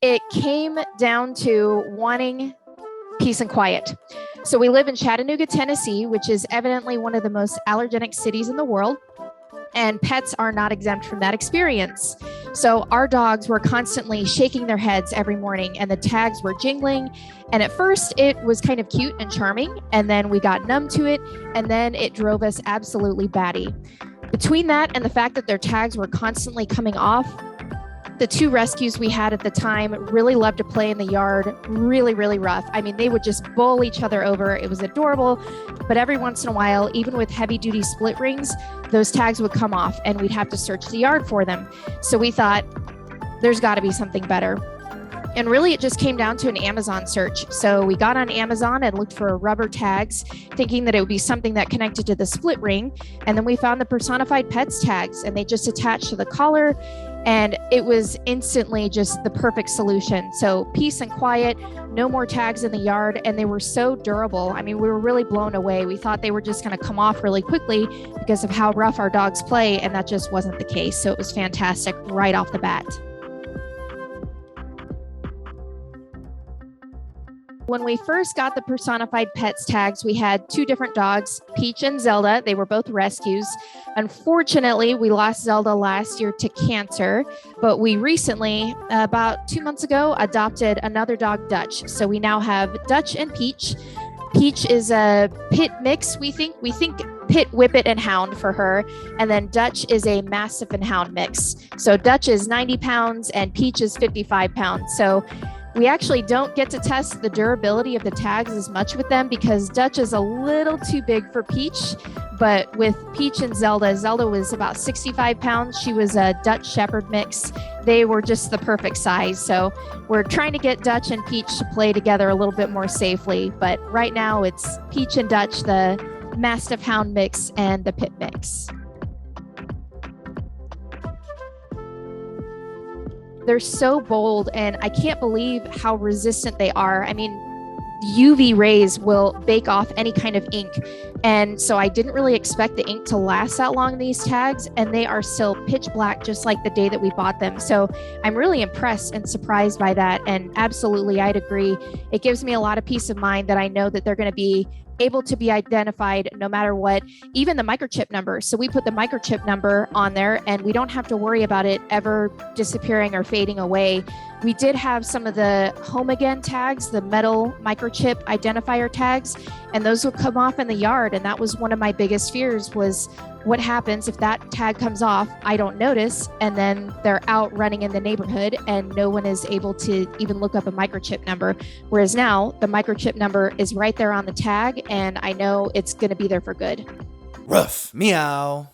it came down to wanting peace and quiet. So we live in Chattanooga, Tennessee, which is evidently one of the most allergenic cities in the world. And pets are not exempt from that experience. So our dogs were constantly shaking their heads every morning and the tags were jingling. And at first it was kind of cute and charming. And then we got numb to it. And then it drove us absolutely batty. Between that and the fact that their tags were constantly coming off, the two rescues we had at the time really loved to play in the yard, really, really rough. I mean, they would just bowl each other over. It was adorable. But every once in a while, even with heavy duty split rings, those tags would come off and we'd have to search the yard for them. So we thought there's got to be something better. And really, it just came down to an Amazon search. So we got on Amazon and looked for rubber tags, thinking that it would be something that connected to the split ring. And then we found the Personify Pets tags, and they just attached to the collar. And it was instantly just the perfect solution. So peace and quiet, no more tags in the yard. And they were so durable. I mean, we were really blown away. We thought they were just going to come off really quickly because of how rough our dogs play. And that just wasn't the case. So it was fantastic right off the bat. When we first got the Personified Pets tags, we had two different dogs, Peach and Zelda. They were both rescues. Unfortunately, we lost Zelda last year to cancer, but we recently, about 2 months ago, adopted another dog, Dutch. So we now have Dutch and Peach. Peach is a pit mix, we think pit, whippet, and hound for her. And then Dutch is a mastiff and hound mix. So Dutch is 90 pounds and Peach is 55 pounds. So we actually don't get to test the durability of the tags as much with them because Dutch is a little too big for Peach. But with Peach and Zelda was about 65 pounds. She was a Dutch Shepherd mix. They were just the perfect size. So we're trying to get Dutch and Peach to play together a little bit more safely. But right now it's Peach and Dutch, the Mastiff Hound mix and the Pit mix. They're so bold, and I can't believe how resistant they are. I mean, UV rays will bake off any kind of ink. And so I didn't really expect the ink to last that long in these tags, and they are still pitch black, just like the day that we bought them. So I'm really impressed and surprised by that. And absolutely, I'd agree. It gives me a lot of peace of mind that I know that they're going to be able to be identified no matter what, even the microchip number. So we put the microchip number on there and we don't have to worry about it ever disappearing or fading away. We did have some of the home again tags, the metal microchip identifier tags, and those will come off in the yard. And that was one of my biggest fears, was what happens if that tag comes off, I don't notice, and then they're out running in the neighborhood and no one is able to even look up a microchip number. Whereas now the microchip number is right there on the tag and I know it's going to be there for good. Ruff, meow.